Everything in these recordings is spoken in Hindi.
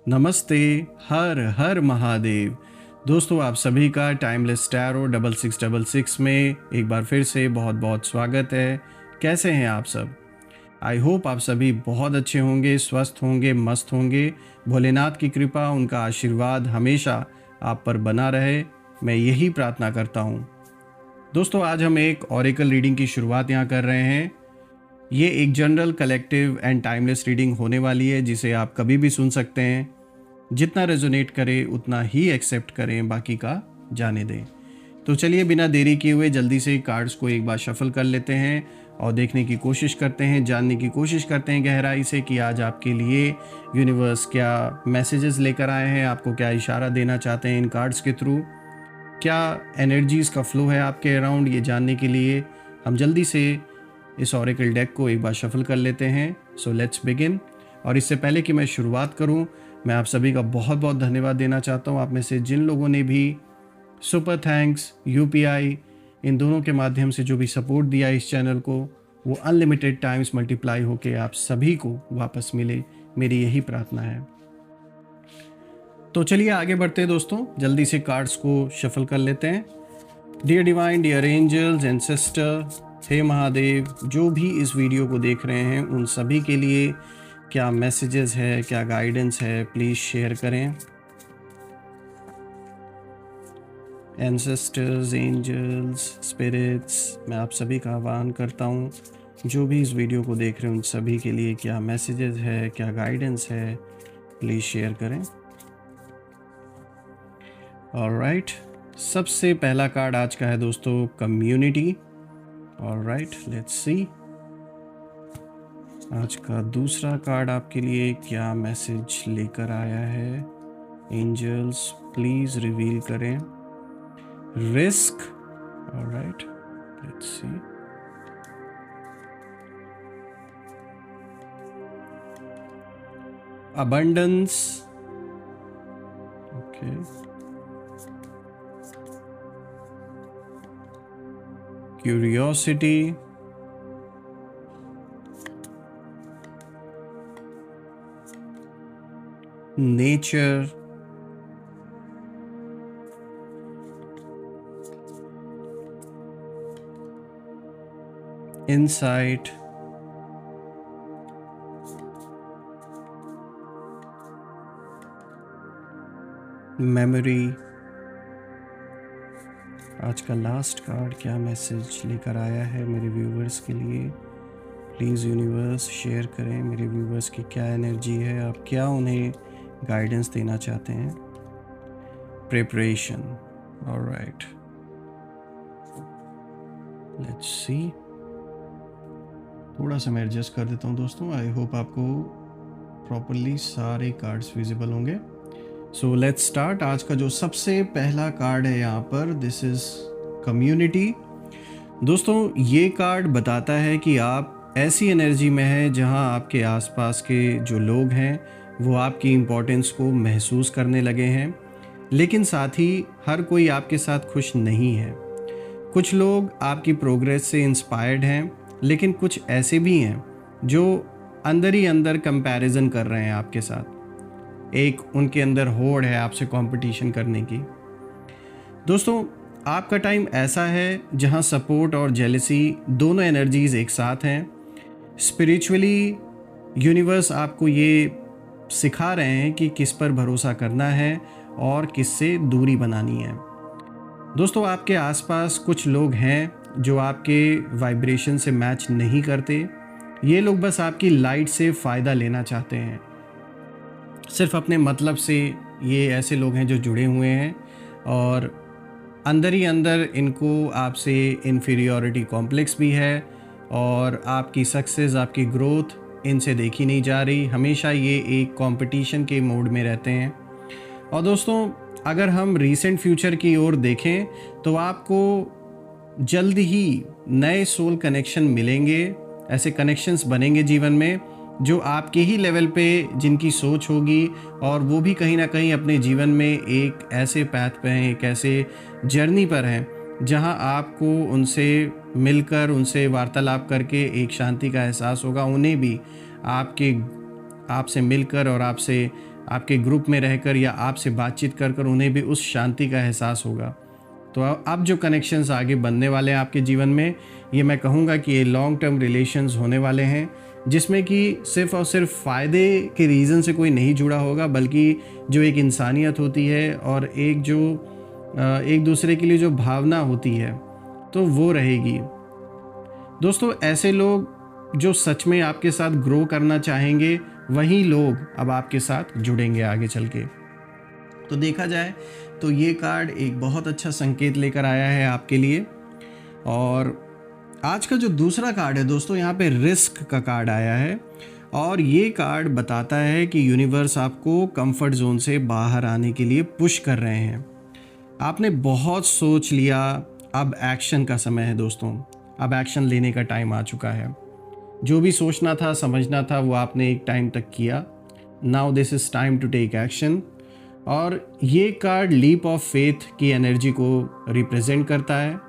नमस्ते। हर हर महादेव। दोस्तों, आप सभी का टाइमलेस टैरो 6666 में एक बार फिर से बहुत बहुत स्वागत है। कैसे हैं आप सब? आई होप आप सभी बहुत अच्छे होंगे, स्वस्थ होंगे, मस्त होंगे। भोलेनाथ की कृपा, उनका आशीर्वाद हमेशा आप पर बना रहे, मैं यही प्रार्थना करता हूँ। दोस्तों, आज हम एक ऑरेकल रीडिंग की शुरुआत यहाँ कर रहे हैं। ये एक general, collective and timeless reading होने वाली है, जिसे आप कभी भी सुन सकते हैं। जितना रेजोनेट करे उतना ही एक्सेप्ट करें, बाकी का जाने दें। तो चलिए, बिना देरी किए हुए जल्दी से कार्ड्स को एक बार शफल कर लेते हैं और देखने की कोशिश करते हैं, जानने की कोशिश करते हैं गहराई से कि आज आपके लिए यूनिवर्स क्या मैसेजेस लेकर आए हैं, आपको क्या इशारा देना चाहते हैं इन कार्ड्स के थ्रू, क्या एनर्जीज़ का फ्लो है आपके अराउंड। ये जानने के लिए हम जल्दी से इस ऑरेकल डेक को एक बार शफल कर लेते हैं। So let's begin. और इससे पहले कि मैं शुरुआत करूं, मैं आप सभी का बहुत बहुत धन्यवाद देना चाहता हूं। आप में से जिन लोगों ने भी सुपर थैंक्स, यूपीआई, इन दोनों के माध्यम से जो भी सपोर्ट दिया इस चैनल को, वो अनलिमिटेड टाइम्स मल्टीप्लाई होके आप सभी को वापस मिले, मेरी यही प्रार्थना है। तो चलिए आगे बढ़ते हैं दोस्तों, जल्दी से कार्ड्स को शफल कर लेते हैं। Dear divine, dear angels, ancestor, हे महादेव, जो भी इस वीडियो को देख रहे हैं उन सभी के लिए क्या मैसेजेस है, क्या गाइडेंस है, प्लीज़ शेयर करें। एंसेस्टर्स, एंजल्स, स्पिरिट्स, मैं आप सभी का आह्वान करता हूँ, जो भी इस वीडियो को देख रहे हैं उन सभी के लिए क्या मैसेजेस है, क्या गाइडेंस है, प्लीज़ शेयर करें। ऑलराइट, सबसे पहला कार्ड आज का है दोस्तों कम्युनिटी। ऑलराइट, लेट्स सी आज का दूसरा कार्ड आपके लिए क्या मैसेज लेकर आया है। एंजल्स प्लीज रिवील करें। Risk. Alright, let's see. Abundance. Okay. Curiosity. Nature. Insight. Memory. आज का लास्ट कार्ड क्या मैसेज लेकर आया है मेरे व्यूवर्स के लिए, प्लीज़ यूनिवर्स शेयर करें। मेरे व्यूवर्स की क्या एनर्जी है, आप क्या उन्हें गाइडेंस देना चाहते हैं। प्रिपरेशन। Alright, let's see. थोड़ा सा मैं एडजस्ट कर देता हूँ दोस्तों, आई होप आपको प्रॉपरली सारे कार्ड्स विजिबल होंगे। So let's start. आज का जो सबसे पहला कार्ड है यहाँ पर, दिस इज कम्युनिटी। दोस्तों, ये कार्ड बताता है कि आप ऐसी एनर्जी में हैं जहाँ आपके आसपास के जो लोग हैं वो आपकी इम्पोर्टेंस को महसूस करने लगे हैं, लेकिन साथ ही हर कोई आपके साथ खुश नहीं है। कुछ लोग आपकी प्रोग्रेस से इंस्पायर्ड हैं, लेकिन कुछ ऐसे भी हैं जो अंदर ही अंदर कंपैरिजन कर रहे हैं आपके साथ। एक उनके अंदर होड़ है आपसे कंपटीशन करने की। दोस्तों, आपका टाइम ऐसा है जहां सपोर्ट और जेलसी दोनों एनर्जीज एक साथ हैं। स्पिरिचुअली यूनिवर्स आपको ये सिखा रहे हैं कि किस पर भरोसा करना है और किससे दूरी बनानी है। दोस्तों, आपके आसपास कुछ लोग हैं जो आपके वाइब्रेशन से मैच नहीं करते। ये लोग बस आपकी लाइट से फ़ायदा लेना चाहते हैं, सिर्फ अपने मतलब से। ये ऐसे लोग हैं जो जुड़े हुए हैं और अंदर ही अंदर इनको आपसे इन्फीरियॉरिटी कॉम्प्लेक्स भी है और आपकी सक्सेस, आपकी ग्रोथ इनसे देखी नहीं जा रही। हमेशा ये एक कंपटीशन के मोड में रहते हैं। और दोस्तों, अगर हम रीसेंट फ्यूचर की ओर देखें तो आपको जल्द ही नए सोल कनेक्शन मिलेंगे। ऐसे कनेक्शंस बनेंगे जीवन में जो आपके ही लेवल पे जिनकी सोच होगी, और वो भी कहीं ना कहीं अपने जीवन में एक ऐसे पैथ पे हैं, एक ऐसे जर्नी पर हैं जहां आपको उनसे मिलकर, उनसे वार्तालाप करके एक शांति का एहसास होगा। उन्हें भी आपसे मिलकर और आपसे आपके ग्रुप में रहकर या आपसे बातचीत कर कर उन्हें भी उस शांति का एहसास होगा। तो अब जो कनेक्शंस आगे बनने वाले हैं आपके जीवन में, ये मैं कहूँगा कि ये लॉन्ग टर्म रिलेशंस होने वाले हैं, जिसमें कि सिर्फ़ और सिर्फ फ़ायदे के रीज़न से कोई नहीं जुड़ा होगा, बल्कि जो एक इंसानियत होती है और एक जो एक दूसरे के लिए जो भावना होती है तो वो रहेगी। दोस्तों, ऐसे लोग जो सच में आपके साथ ग्रो करना चाहेंगे, वही लोग अब आपके साथ जुड़ेंगे आगे चल के। तो देखा जाए तो ये कार्ड एक बहुत अच्छा संकेत लेकर आया है आपके लिए। और आज का जो दूसरा कार्ड है दोस्तों, यहाँ पे रिस्क का कार्ड आया है और ये कार्ड बताता है कि यूनिवर्स आपको कंफर्ट जोन से बाहर आने के लिए पुश कर रहे हैं। आपने बहुत सोच लिया, अब एक्शन का समय है दोस्तों। अब एक्शन लेने का टाइम आ चुका है। जो भी सोचना था, समझना था, वो आपने एक टाइम तक किया। Now this is time to take action. और ये कार्ड लीप ऑफ फेथ की एनर्जी को रिप्रेजेंट करता है,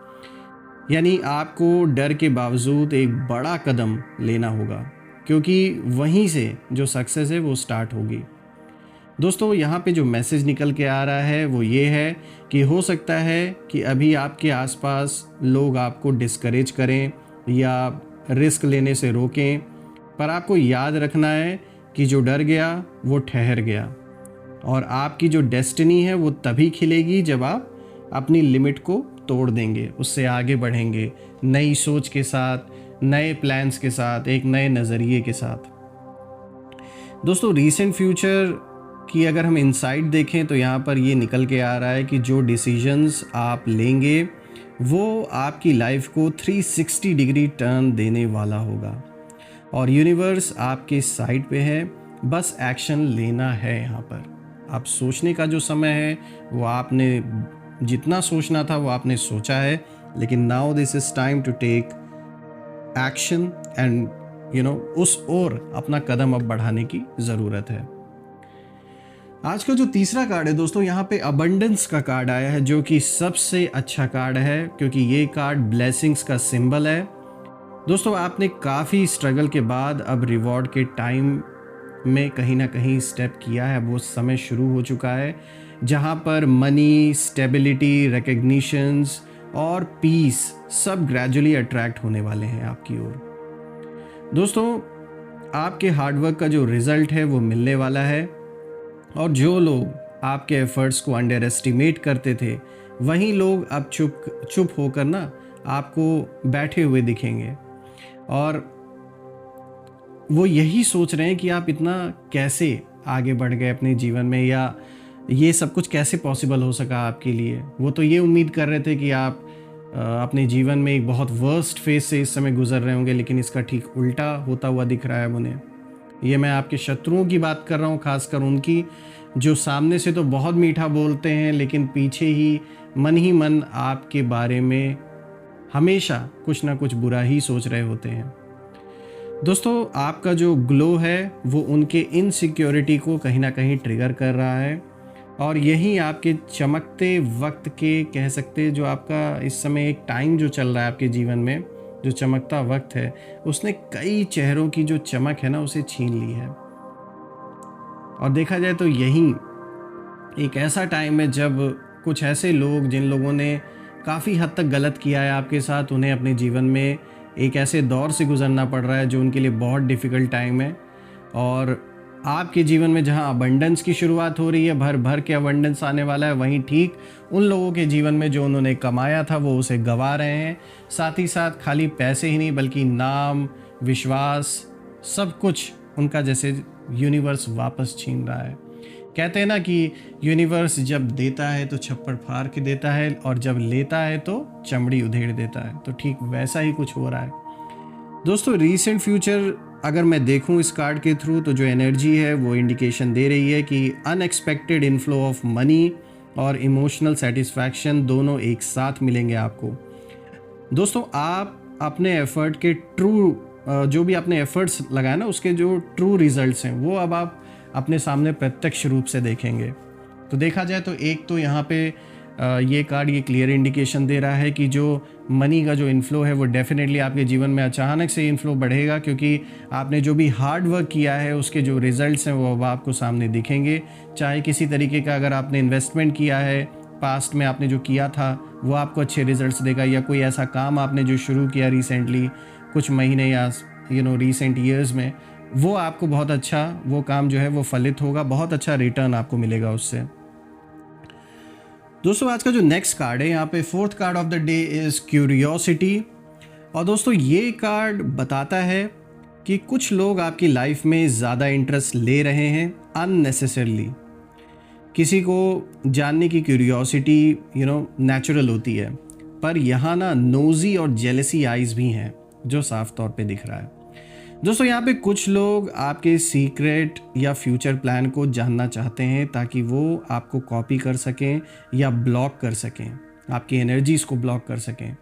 यानी आपको डर के बावजूद एक बड़ा कदम लेना होगा, क्योंकि वहीं से जो सक्सेस है वो स्टार्ट होगी। दोस्तों, यहाँ पे जो मैसेज निकल के आ रहा है वो ये है कि हो सकता है कि अभी आपके आसपास लोग आपको डिस्करेज करें या रिस्क लेने से रोकें, पर आपको याद रखना है कि जो डर गया वो ठहर गया और आपकी जो डेस्टिनी है वो तभी खिलेगी जब आप अपनी लिमिट को तोड़ देंगे, उससे आगे बढ़ेंगे, नई सोच के साथ, नए प्लान्स के साथ, एक नए नज़रिए के साथ। दोस्तों, रीसेंट फ्यूचर की अगर हम इनसाइट देखें तो यहाँ पर ये निकल के आ रहा है कि जो डिसीजंस आप लेंगे वो आपकी लाइफ को 360 डिग्री टर्न देने वाला होगा और यूनिवर्स आपके साइड पे है, बस एक्शन लेना है। यहाँ पर आप सोचने का जो समय है वो आपने जितना सोचना था वो आपने सोचा है, लेकिन now this is time to take action and उस ओर अपना कदम अब बढ़ाने की ज़रूरत है। आज का जो तीसरा कार्ड है दोस्तों, यहाँ पे अबंडेंस का कार्ड आया है, जो कि सबसे अच्छा कार्ड है क्योंकि ये कार्ड ब्लेसिंग्स का सिंबल है। दोस्तों, आपने काफ़ी स्ट्रगल के बाद अब रिवॉर्ड के टाइम में कहीं ना कहीं स्टेप किया है। वो समय शुरू हो चुका है जहाँ पर मनी, स्टेबिलिटी, रिकग्निशंस और पीस सब ग्रेजुअली अट्रैक्ट होने वाले हैं आपकी ओर। दोस्तों, आपके हार्डवर्क का जो रिज़ल्ट है वो मिलने वाला है और जो लोग आपके एफर्ट्स को अंडर एस्टिमेट करते थे, वहीं लोग अब चुप होकर ना आपको बैठे हुए दिखेंगे और वो यही सोच रहे हैं कि आप इतना कैसे आगे बढ़ गए अपने जीवन में, या ये सब कुछ कैसे पॉसिबल हो सका आपके लिए। वो तो ये उम्मीद कर रहे थे कि आप अपने जीवन में एक बहुत वर्स्ट फेज से इस समय गुजर रहे होंगे, लेकिन इसका ठीक उल्टा होता हुआ दिख रहा है उन्हें। ये मैं आपके शत्रुओं की बात कर रहा हूँ, खासकर उनकी जो सामने से तो बहुत मीठा बोलते हैं, लेकिन पीछे ही मन आपके बारे में हमेशा कुछ ना कुछ बुरा ही सोच रहे होते हैं। दोस्तों, आपका जो ग्लो है वो उनके इनसिक्योरिटी को कहीं ना कहीं ट्रिगर कर रहा है और यही आपके चमकते वक्त के, कह सकते जो आपका इस समय एक टाइम जो चल रहा है आपके जीवन में, जो चमकता वक्त है, उसने कई चेहरों की जो चमक है ना उसे छीन ली है। और देखा जाए तो यही एक ऐसा टाइम है जब कुछ ऐसे लोग, जिन लोगों ने काफ़ी हद तक गलत किया है आपके साथ, उन्हें अपने जीवन में एक ऐसे दौर से गुजरना पड़ रहा है जो उनके लिए बहुत डिफ़िकल्ट टाइम है। और आपके जीवन में जहां अबंडेंस की शुरुआत हो रही है, भर भर के अबंडेंस आने वाला है, वहीं ठीक उन लोगों के जीवन में जो उन्होंने कमाया था वो उसे गंवा रहे हैं। साथ ही साथ खाली पैसे ही नहीं बल्कि नाम, विश्वास, सब कुछ उनका जैसे यूनिवर्स वापस छीन रहा है। कहते हैं ना कि यूनिवर्स जब देता है तो छप्पड़ फाड़ के देता है और जब लेता है तो चमड़ी उधेड़ देता है। तो ठीक वैसा ही कुछ हो रहा है दोस्तों। रीसेंट फ्यूचर अगर मैं देखूं इस कार्ड के थ्रू, तो जो एनर्जी है वो इंडिकेशन दे रही है कि अनएक्सपेक्टेड इनफ्लो ऑफ मनी और इमोशनल सेटिस्फैक्शन दोनों एक साथ मिलेंगे आपको। दोस्तों, आप अपने एफर्ट के जो भी आपने एफर्ट्स लगाए ना, उसके जो ट्रू रिजल्ट्स हैं वो अब आप अपने सामने प्रत्यक्ष रूप से देखेंगे। तो देखा जाए तो एक तो यहाँ पे ये कार्ड ये क्लियर इंडिकेशन दे रहा है कि जो मनी का जो इन्फ्लो है वो डेफिनेटली आपके जीवन में अचानक से इन्फ्लो बढ़ेगा, क्योंकि आपने जो भी हार्ड वर्क किया है उसके जो रिजल्ट्स हैं वो अब आपको सामने दिखेंगे। चाहे किसी तरीके का अगर आपने इन्वेस्टमेंट किया है, पास्ट में आपने जो किया था वो आपको अच्छे रिजल्ट्स देगा, या कोई ऐसा काम आपने जो शुरू किया रिसेंटली कुछ महीने या रिसेंट ईयर्स में, वो आपको बहुत अच्छा वो काम जो है वो फलित होगा, बहुत अच्छा रिटर्न आपको मिलेगा उससे। दोस्तों आज का जो नेक्स्ट कार्ड है यहाँ पे fourth card of the day is curiosity. और दोस्तों ये कार्ड बताता है कि कुछ लोग आपकी लाइफ में ज़्यादा इंटरेस्ट ले रहे हैं अननेसेसरली। किसी को जानने की क्यूरियोसिटी नेचुरल होती है, पर यहाँ ना नोज़ी और जेलसी आइज़ भी हैं जो साफ तौर पे दिख रहा है। दोस्तों यहाँ पे कुछ लोग आपके सीक्रेट या फ्यूचर प्लान को जानना चाहते हैं ताकि वो आपको कॉपी कर सकें या ब्लॉक कर सकें, आपकी एनर्जीज़ को ब्लॉक कर सकें।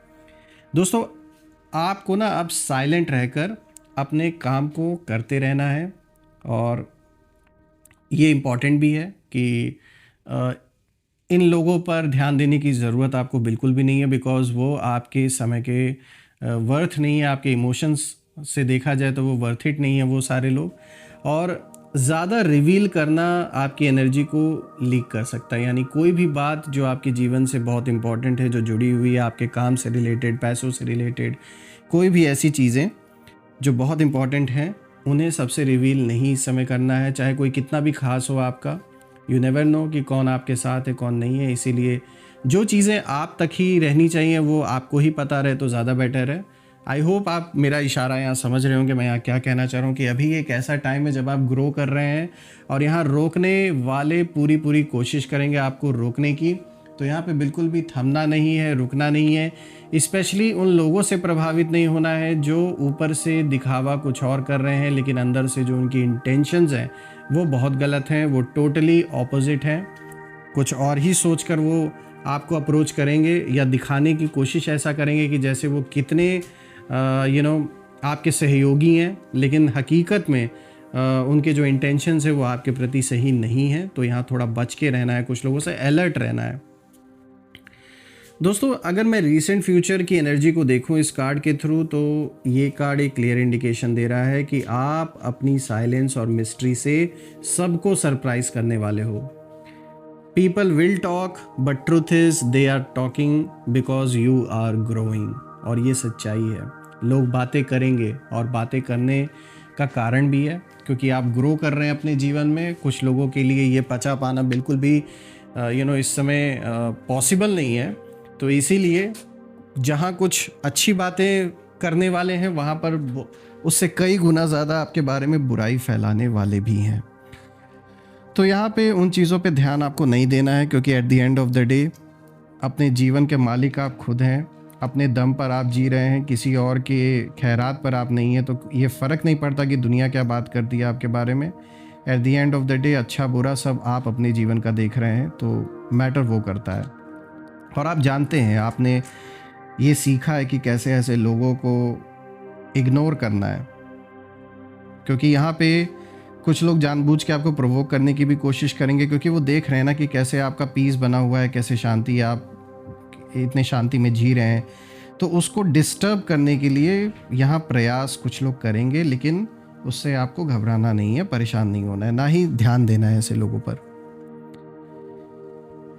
दोस्तों आपको ना अब साइलेंट रहकर अपने काम को करते रहना है, और ये इम्पॉर्टेंट भी है कि इन लोगों पर ध्यान देने की ज़रूरत आपको बिल्कुल भी नहीं है, बिकॉज़ वो आपके समय के वर्थ नहीं है। आपके इमोशंस से देखा जाए तो वो वर्थ इट नहीं है वो सारे लोग, और ज़्यादा रिवील करना आपकी एनर्जी को लीक कर सकता है। यानी कोई भी बात जो आपके जीवन से बहुत इंपॉर्टेंट है, जो जुड़ी हुई है आपके काम से रिलेटेड, पैसों से रिलेटेड, कोई भी ऐसी चीज़ें जो बहुत इंपॉर्टेंट हैं, उन्हें सबसे रिवील नहीं इस समय करना है, चाहे कोई कितना भी खास हो आपका। यू नेवर नो कि कौन आपके साथ है कौन नहीं है, इसीलिए जो चीज़ें आप तक ही रहनी चाहिए वो आपको ही पता रहे तो ज़्यादा बेटर है। आई होप आप मेरा इशारा यहाँ समझ रहे होंगे मैं यहाँ क्या कहना चाह रहा हूँ, कि अभी एक ऐसा टाइम है जब आप ग्रो कर रहे हैं और यहाँ रोकने वाले पूरी कोशिश करेंगे आपको रोकने की। तो यहाँ पे बिल्कुल भी थमना नहीं है, रुकना नहीं है। स्पेशली उन लोगों से प्रभावित नहीं होना है जो ऊपर से दिखावा कुछ और कर रहे हैं, लेकिन अंदर से जो उनकी इंटेंशंस हैं वो बहुत गलत हैं, वो टोटली ऑपोजिट हैं। कुछ और ही सोचकर वो आपको अप्रोच करेंगे या दिखाने की कोशिश ऐसा करेंगे कि जैसे वो कितने आपके सहयोगी हैं, लेकिन हकीकत में उनके जो इंटेंशंस है वो आपके प्रति सही नहीं है। तो यहाँ थोड़ा बच के रहना है, कुछ लोगों से अलर्ट रहना है। दोस्तों अगर मैं रीसेंट फ्यूचर की एनर्जी को देखूं इस कार्ड के थ्रू, तो ये कार्ड एक क्लियर इंडिकेशन दे रहा है कि आप अपनी साइलेंस और मिस्ट्री से सबको सरप्राइज करने वाले हो। People will talk but truth is they are talking because you are growing. और ये सच्चाई है, लोग बातें करेंगे और बातें करने का कारण भी है क्योंकि आप ग्रो कर रहे हैं अपने जीवन में। कुछ लोगों के लिए ये पचा पाना बिल्कुल भी इस समय पॉसिबल नहीं है। तो इसीलिए जहाँ कुछ अच्छी बातें करने वाले हैं वहाँ पर उससे कई गुना ज़्यादा आपके बारे में बुराई फैलाने वाले भी हैं। तो यहाँ पे उन चीज़ों पे ध्यान आपको नहीं देना है, क्योंकि at the end of the day अपने जीवन के मालिक आप खुद हैं। अपने दम पर आप जी रहे हैं, किसी और के खैरात पर आप नहीं हैं। तो ये फ़र्क नहीं पड़ता कि दुनिया क्या बात करती है आपके बारे में। At the end of the day अच्छा बुरा सब आप अपने जीवन का देख रहे हैं, तो मैटर वो करता है। और आप जानते हैं, आपने ये सीखा है कि कैसे ऐसे लोगों को इग्नोर करना है, क्योंकि यहाँ पे कुछ लोग जानबूझ के आपको प्रोवोक करने की भी कोशिश करेंगे, क्योंकि वो देख रहे हैं ना कि कैसे आपका पीस बना हुआ है, कैसे शांति, आप इतने शांति में जी रहे हैं। तो उसको डिस्टर्ब करने के लिए यहाँ प्रयास कुछ लोग करेंगे, लेकिन उससे आपको घबराना नहीं है, परेशान नहीं होना है, ना ही ध्यान देना है ऐसे लोगों पर।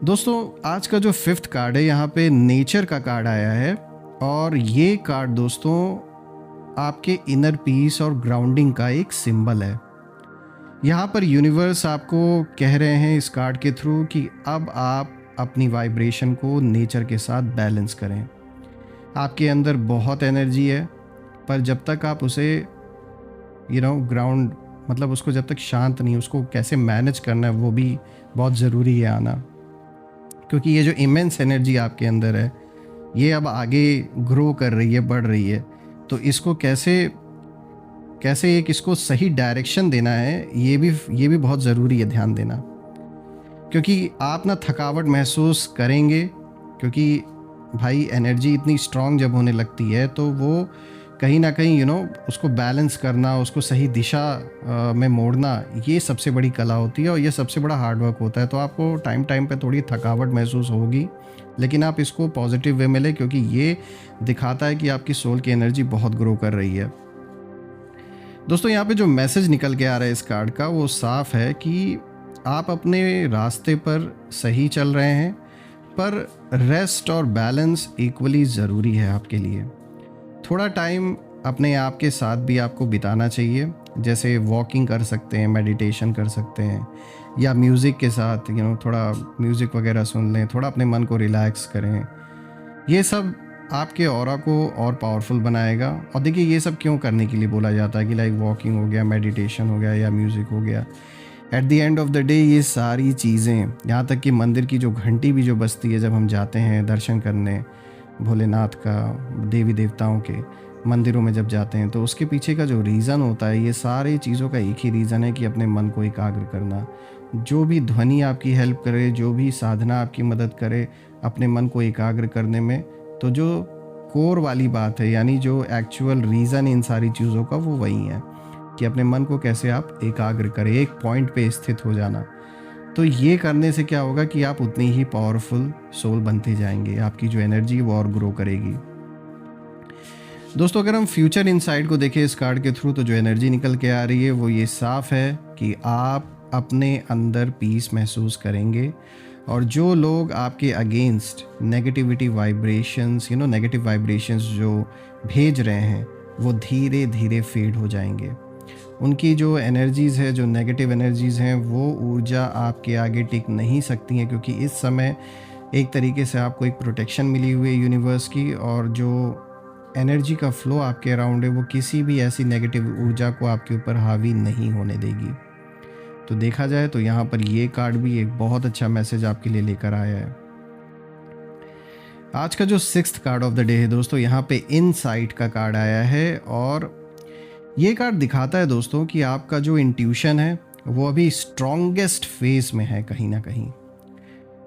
दोस्तों आज का जो फिफ्थ कार्ड है यहाँ पे नेचर का कार्ड आया है, और ये कार्ड दोस्तों आपके इनर पीस और ग्राउंडिंग का एक सिंबल है। यहाँ पर यूनिवर्स आपको कह रहे हैं इस कार्ड के थ्रू कि अब आप अपनी वाइब्रेशन को नेचर के साथ बैलेंस करें। आपके अंदर बहुत एनर्जी है, पर जब तक आप उसे ग्राउंड मतलब उसको जब तक शांत नहीं, उसको कैसे मैनेज करना है वो भी बहुत ज़रूरी है आना। क्योंकि ये जो इमेंस एनर्जी आपके अंदर है ये अब आगे ग्रो कर रही है, बढ़ रही है। तो इसको कैसे इसको सही डायरेक्शन देना है ये भी बहुत ज़रूरी है ध्यान देना। क्योंकि आप ना थकावट महसूस करेंगे, क्योंकि भाई एनर्जी इतनी स्ट्रांग जब होने लगती है तो वो कहीं ना कहीं उसको बैलेंस करना, उसको सही दिशा में मोड़ना, ये सबसे बड़ी कला होती है और ये सबसे बड़ा हार्ड वर्क होता है। तो आपको टाइम टाइम पे थोड़ी थकावट महसूस होगी, लेकिन आप इसको पॉजिटिव वे में लें, क्योंकि ये दिखाता है कि आपकी सोल की एनर्जी बहुत ग्रो कर रही है। दोस्तों यहाँ पे जो मैसेज निकल के आ रहा है इस कार्ड का, वो साफ है कि आप अपने रास्ते पर सही चल रहे हैं, पर रेस्ट और बैलेंस इक्वली ज़रूरी है आपके लिए। थोड़ा टाइम अपने आप के साथ भी आपको बिताना चाहिए, जैसे वॉकिंग कर सकते हैं, मेडिटेशन कर सकते हैं, या म्यूज़िक के साथ थोड़ा म्यूज़िक वगैरह सुन लें, थोड़ा अपने मन को रिलैक्स करें। ये सब आपके ऑरा को और पावरफुल बनाएगा। और देखिए, ये सब क्यों करने के लिए बोला जाता है कि लाइक वॉकिंग हो गया, मेडिटेशन हो गया या म्यूज़िक हो गया। At the end of the day ये सारी चीज़ें, यहाँ तक कि मंदिर की जो घंटी भी जो बजती है जब हम जाते हैं दर्शन करने, भोलेनाथ का, देवी देवताओं के मंदिरों में जब जाते हैं, तो उसके पीछे का जो रीज़न होता है, ये सारी चीज़ों का एक ही रीज़न है कि अपने मन को एकाग्र करना। जो भी ध्वनि आपकी हेल्प करे, जो भी साधना आपकी मदद करे अपने मन को एकाग्र करने में, तो जो कोर वाली बात है, यानी जो एक्चुअल रीज़न इन सारी चीज़ों का, वो वही है कि अपने मन को कैसे आप एकाग्र करें, एक पॉइंट पे स्थित हो जाना। तो ये करने से क्या होगा कि आप उतनी ही पावरफुल सोल बनते जाएंगे, आपकी जो एनर्जी वो और ग्रो करेगी। दोस्तों, अगर हम फ्यूचर इनसाइट को देखें इस कार्ड के थ्रू, तो जो एनर्जी निकल के आ रही है वो ये साफ है कि आप अपने अंदर पीस महसूस करेंगे, और जो लोग आपके against negativity vibrations negative vibrations जो भेज रहे हैं, वो धीरे धीरे फेड हो जाएंगे। उनकी जो एनर्जीज़ है, जो नेगेटिव एनर्जीज़ हैं, वो ऊर्जा आपके आगे टिक नहीं सकती हैं, क्योंकि इस समय एक तरीके से आपको एक प्रोटेक्शन मिली हुई है यूनिवर्स की, और जो एनर्जी का फ्लो आपके अराउंड है वो किसी भी ऐसी नेगेटिव ऊर्जा को आपके ऊपर हावी नहीं होने देगी। तो देखा जाए तो यहाँ पर ये कार्ड भी एक बहुत अच्छा मैसेज आपके लिए लेकर आया है। आज का जो 6th card of the day है दोस्तों, यहाँ पे इनसाइट का कार्ड आया है, और ये कार्ड दिखाता है दोस्तों कि आपका जो इंट्यूशन है वो अभी स्ट्रॉन्गेस्ट फेज में है। कहीं ना कहीं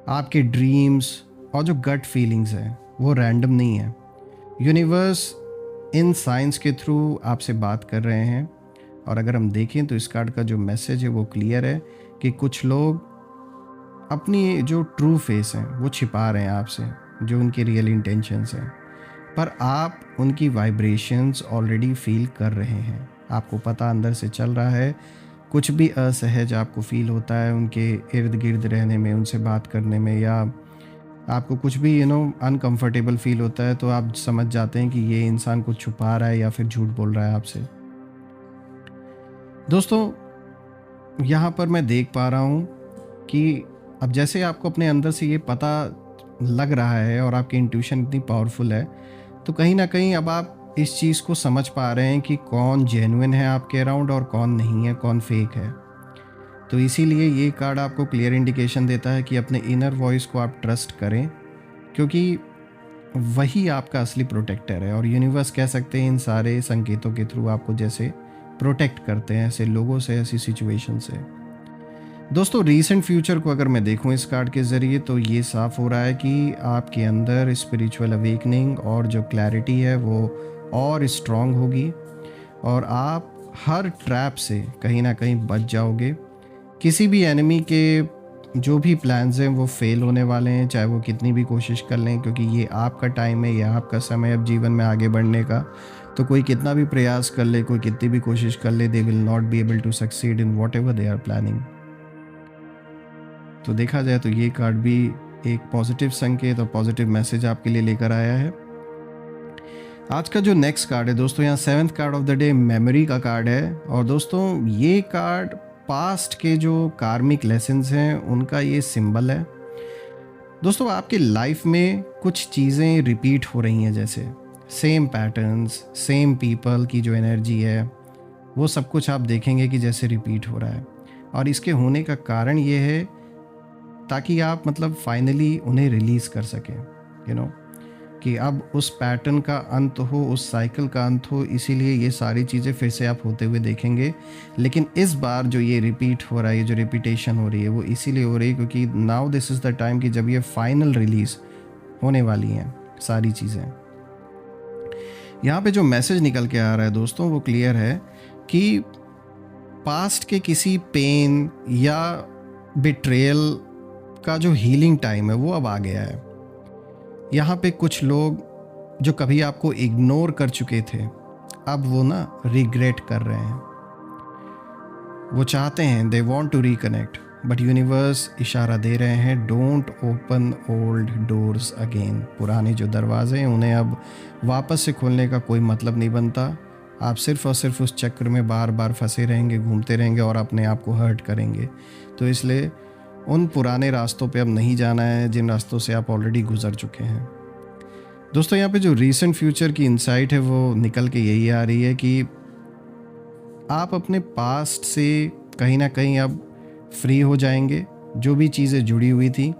आपके ड्रीम्स और जो गट फीलिंग्स हैं वो रैंडम नहीं है। यूनिवर्स इन साइंस के थ्रू आपसे बात कर रहे हैं, और अगर हम देखें तो इस कार्ड का जो मैसेज है वो क्लियर है कि कुछ लोग अपनी जो ट्रू फेस है वो छिपा रहे हैं आपसे, जो उनकी रियल इंटेंशंस हैं, पर आप उनकी वाइब्रेशंस ऑलरेडी फील कर रहे हैं। आपको पता अंदर से चल रहा है, कुछ भी असहज आपको फील होता है उनके इर्द गिर्द रहने में, उनसे बात करने में, या आपको कुछ भी अनकंफर्टेबल फील होता है, तो आप समझ जाते हैं कि ये इंसान कुछ छुपा रहा है या फिर झूठ बोल रहा है आपसे। दोस्तों, यहाँ पर मैं देख पा रहा हूँ कि अब जैसे आपको अपने अंदर से ये पता लग रहा है और आपकी इंट्यूशन इतनी पावरफुल है, तो कहीं ना कहीं अब आप इस चीज़ को समझ पा रहे हैं कि कौन जेन्युइन है आपके अराउंड और कौन नहीं है, कौन फेक है। तो इसीलिए ये कार्ड आपको क्लियर इंडिकेशन देता है कि अपने इनर वॉइस को आप ट्रस्ट करें, क्योंकि वही आपका असली प्रोटेक्टर है। और यूनिवर्स कह सकते हैं इन सारे संकेतों के थ्रू आपको जैसे प्रोटेक्ट करते हैं ऐसे लोगों से, ऐसी सिचुएशन से। दोस्तों, रीसेंट फ्यूचर को अगर मैं देखूं इस कार्ड के ज़रिए, तो ये साफ हो रहा है कि आपके अंदर स्पिरिचुअल अवेकनिंग और जो क्लैरिटी है वो और स्ट्रॉन्ग होगी, और आप हर ट्रैप से कहीं ना कहीं बच जाओगे। किसी भी एनिमी के जो भी प्लान्स हैं वो फेल होने वाले हैं, चाहे वो कितनी भी कोशिश कर लें, क्योंकि ये आपका टाइम है, ये आपका समय अब जीवन में आगे बढ़ने का। तो कोई कितना भी प्रयास कर ले, कोई कितनी भी कोशिश कर ले, they will not be able to succeed in whatever they are planning. तो देखा जाए तो ये कार्ड भी एक पॉजिटिव संकेत और पॉजिटिव मैसेज आपके लिए लेकर आया है। आज का जो नेक्स्ट कार्ड है दोस्तों, यहाँ 7th card of the day memory का कार्ड है। और दोस्तों, ये कार्ड पास्ट के जो कार्मिक लेसन्स हैं उनका ये सिंबल है। दोस्तों, आपके लाइफ में कुछ चीज़ें रिपीट हो रही हैं, जैसे सेम पैटर्न्स, सेम पीपल की जो एनर्जी है, वो सब कुछ आप देखेंगे कि जैसे रिपीट हो रहा है। और इसके होने का कारण ये है ताकि आप फाइनली उन्हें रिलीज़ कर सकें, कि अब उस पैटर्न का अंत हो, उस साइकिल का अंत हो। इसीलिए ये सारी चीज़ें फिर से आप होते हुए देखेंगे। लेकिन इस बार जो ये रिपीट हो रहा है, ये जो रिपीटेशन हो रही है, वो इसीलिए हो रही है क्योंकि now this is the time कि जब ये फाइनल रिलीज़ होने वाली हैं सारी चीज़ें। यहाँ पे जो मैसेज निकल के आ रहा है दोस्तों वो क्लियर है कि पास्ट के किसी पेन या बिट्रेयल का जो हीलिंग टाइम है वो अब आ गया है। यहाँ पे कुछ लोग जो कभी आपको इग्नोर कर चुके थे अब वो ना रिग्रेट कर रहे हैं, वो चाहते हैं, they want to reconnect, but universe इशारा दे रहे हैं don't open old doors again. पुराने जो दरवाजे हैं उन्हें अब वापस से खोलने का कोई मतलब नहीं बनता। आप सिर्फ और सिर्फ उस चक्र में बार बार फंसे रहेंगे, घूमते रहेंगे और अपने आप को हर्ट करेंगे। तो इसलिए उन पुराने रास्तों पे अब नहीं जाना है जिन रास्तों से आप ऑलरेडी गुजर चुके हैं। दोस्तों यहाँ पे जो रीसेंट फ्यूचर की इंसाइट है वो निकल के यही आ रही है कि आप अपने पास्ट से कहीं ना कहीं अब फ्री हो जाएंगे, जो भी चीज़ें जुड़ी हुई थी,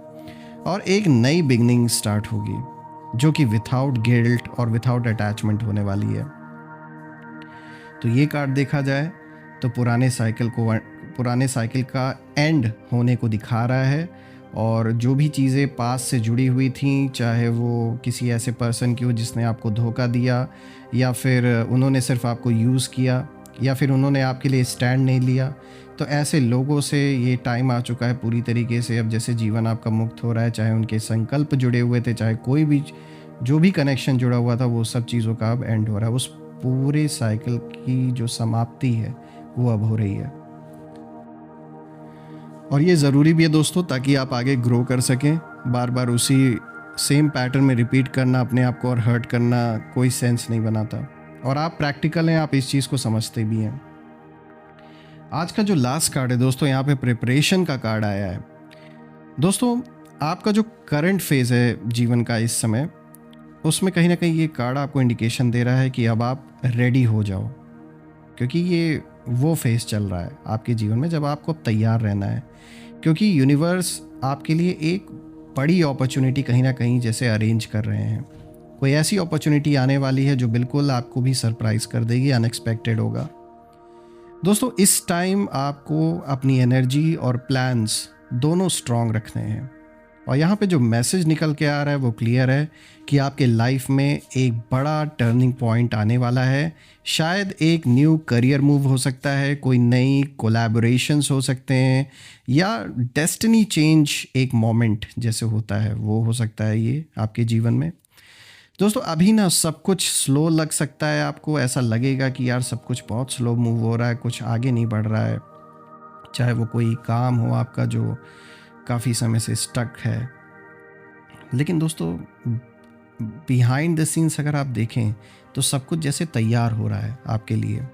और एक नई बिगनिंग स्टार्ट होगी जो कि विथआउट गिल्ट और विथआउट अटैचमेंट होने वाली है। तो ये कार्ड देखा जाए तो पुराने साइकिल का एंड होने को दिखा रहा है, और जो भी चीज़ें पास से जुड़ी हुई थी, चाहे वो किसी ऐसे पर्सन की हो जिसने आपको धोखा दिया, या फिर उन्होंने सिर्फ आपको यूज़ किया, या फिर उन्होंने आपके लिए स्टैंड नहीं लिया, तो ऐसे लोगों से ये टाइम आ चुका है पूरी तरीके से अब जैसे जीवन आपका मुक्त हो रहा है। चाहे उनके संकल्प जुड़े हुए थे, चाहे कोई भी जो भी कनेक्शन जुड़ा हुआ था, वो सब चीज़ों का अब एंड हो रहा है। उस पूरे साइकिल की जो समाप्ति है वो अब हो रही है, और ये ज़रूरी भी है दोस्तों ताकि आप आगे ग्रो कर सकें। बार बार उसी सेम पैटर्न में रिपीट करना अपने आप को और हर्ट करना कोई सेंस नहीं बनाता, और आप प्रैक्टिकल हैं, आप इस चीज़ को समझते भी हैं। आज का जो लास्ट कार्ड है दोस्तों, यहाँ पे प्रिपरेशन का कार्ड आया है। दोस्तों आपका जो करंट फेज़ है जीवन का इस समय, उसमें कहीं ना कहीं ये कार्ड आपको इंडिकेशन दे रहा है कि अब आप रेडी हो जाओ, क्योंकि ये वो फेज़ चल रहा है आपके जीवन में जब आपको अब तैयार रहना है, क्योंकि यूनिवर्स आपके लिए एक बड़ी अपॉर्चुनिटी कहीं ना कहीं जैसे अरेंज कर रहे हैं। कोई ऐसी अपॉर्चुनिटी आने वाली है जो बिल्कुल आपको भी सरप्राइज कर देगी, अनएक्सपेक्टेड होगा। दोस्तों इस टाइम आपको अपनी एनर्जी और प्लान्स दोनों स्ट्रॉन्ग रखने हैं, और यहाँ पे जो मैसेज निकल के आ रहा है वो क्लियर है कि आपके लाइफ में एक बड़ा टर्निंग पॉइंट आने वाला है। शायद एक न्यू करियर मूव हो सकता है, कोई नई कोलैबोरेशंस हो सकते हैं, या डेस्टिनी चेंज एक मोमेंट जैसे होता है वो हो सकता है ये आपके जीवन में। दोस्तों अभी ना सब कुछ स्लो लग सकता है, आपको ऐसा लगेगा कि यार सब कुछ बहुत स्लो मूव हो रहा है, कुछ आगे नहीं बढ़ रहा है, चाहे वो कोई काम हो आपका जो काफ़ी समय से स्टक है। लेकिन दोस्तों बिहाइंड द सीन्स अगर आप देखें तो सब कुछ जैसे तैयार हो रहा है आपके लिए,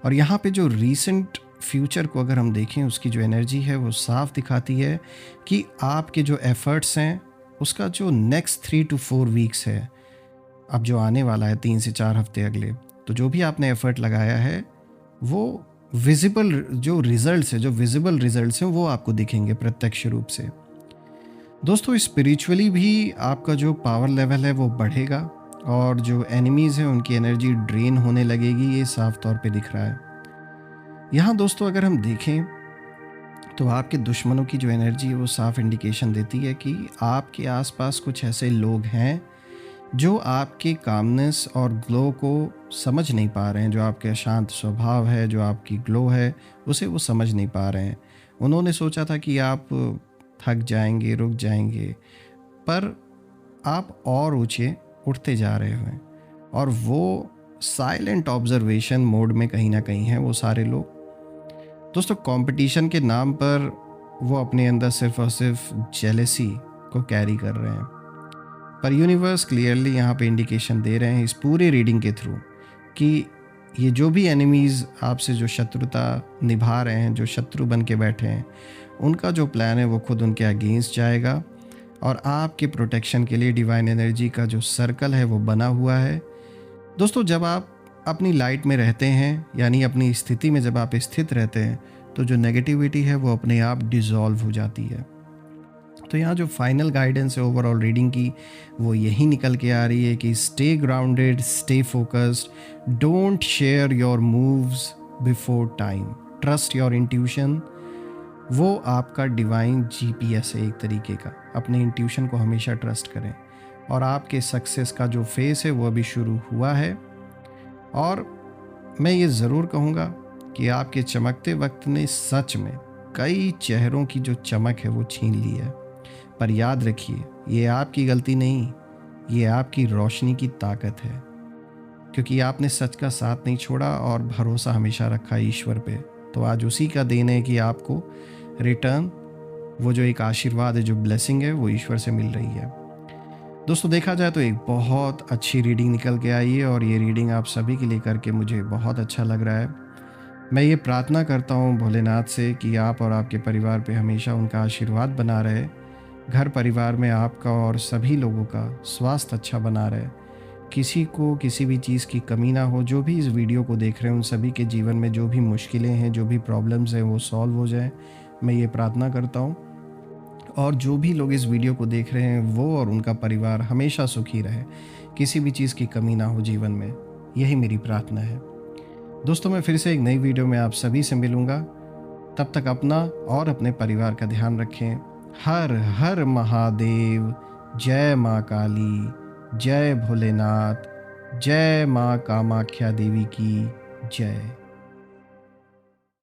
और यहाँ पे जो रीसेंट फ्यूचर को अगर हम देखें उसकी जो एनर्जी है वो साफ दिखाती है कि आपके जो एफर्ट्स हैं उसका जो नेक्स्ट 3 to 4 वीक्स है, अब जो आने वाला है 3 से 4 हफ्ते अगले, तो जो भी आपने एफर्ट लगाया है वो विजिबल जो रिजल्ट्स है, जो विजिबल रिजल्ट्स हैं वो आपको दिखेंगे प्रत्यक्ष रूप से। दोस्तों स्पिरिचुअली भी आपका जो पावर लेवल है वो बढ़ेगा, और जो एनिमीज़ हैं उनकी एनर्जी ड्रेन होने लगेगी, ये साफ तौर पे दिख रहा है। यहाँ दोस्तों अगर हम देखें तो आपके दुश्मनों की जो एनर्जी है वो साफ इंडिकेशन देती है कि आपके आसपास कुछ ऐसे लोग हैं जो आपके कामनेस और ग्लो को समझ नहीं पा रहे हैं, जो आपके शांत स्वभाव है, जो आपकी ग्लो है, उसे वो समझ नहीं पा रहे हैं। उन्होंने सोचा था कि आप थक जाएंगे, रुक जाएंगे, पर आप और ऊंचे उठते जा रहे हैं, और वो साइलेंट ऑब्जर्वेशन मोड में कहीं ना कहीं हैं वो सारे लोग। दोस्तों कंपटीशन के नाम पर वो अपने अंदर सिर्फ और सिर्फ जेलसी को कैरी कर रहे हैं, पर यूनिवर्स क्लियरली यहाँ पे इंडिकेशन दे रहे हैं इस पूरी रीडिंग के थ्रू कि ये जो भी एनिमीज़ आपसे जो शत्रुता निभा रहे हैं, जो शत्रु बन के बैठे हैं, उनका जो प्लान है वो खुद उनके अगेंस्ट जाएगा, और आपके प्रोटेक्शन के लिए डिवाइन एनर्जी का जो सर्कल है वो बना हुआ है। दोस्तों जब आप अपनी लाइट में रहते हैं, यानी अपनी स्थिति में जब आप स्थित रहते हैं, तो जो नेगेटिविटी है वो अपने आप डिसॉल्व हो जाती है। तो यहाँ जो फाइनल गाइडेंस है ओवरऑल रीडिंग की वो यही निकल के आ रही है कि stay grounded, stay focused, don't share your moves before time, trust your intuition. वो आपका डिवाइन जीपीएस है एक तरीके का, अपने इंट्यूशन को हमेशा ट्रस्ट करें, और आपके सक्सेस का जो फेस है वो अभी शुरू हुआ है, और मैं ये ज़रूर कहूँगा कि आपके चमकते वक्त ने सच में कई चेहरों की जो चमक है वो छीन ली है। पर याद रखिए, ये आपकी गलती नहीं, ये आपकी रोशनी की ताकत है, क्योंकि आपने सच का साथ नहीं छोड़ा और भरोसा हमेशा रखा ईश्वर पे। तो आज उसी का देन है कि आपको रिटर्न वो जो एक आशीर्वाद है, जो ब्लेसिंग है, वो ईश्वर से मिल रही है। दोस्तों, देखा जाए तो एक बहुत अच्छी रीडिंग निकल के आई है और ये रीडिंग आप सभी के लिए करके मुझे बहुत अच्छा लग रहा है। मैं ये प्रार्थना करता हूँ भोलेनाथ से कि आप और आपके परिवार पे हमेशा उनका आशीर्वाद बना रहे, घर परिवार में आपका और सभी लोगों का स्वास्थ्य अच्छा बना रहे, किसी को किसी भी चीज़ की कमी ना हो। जो भी इस वीडियो को देख रहे हैं उन सभी के जीवन में जो भी मुश्किलें हैं, जो भी प्रॉब्लम्स हैं, वो सॉल्व हो जाए, मैं ये प्रार्थना करता हूँ। और जो भी लोग इस वीडियो को देख रहे हैं वो और उनका परिवार हमेशा सुखी रहे, किसी भी चीज़ की कमी ना हो जीवन में, यही मेरी प्रार्थना है। दोस्तों, मैं फिर से एक नई वीडियो में आप सभी से मिलूँगा। तब तक अपना और अपने परिवार का ध्यान रखें। हर हर महादेव। जय माँ काली, जय भोलेनाथ, जय माँ कामाख्या देवी की जय।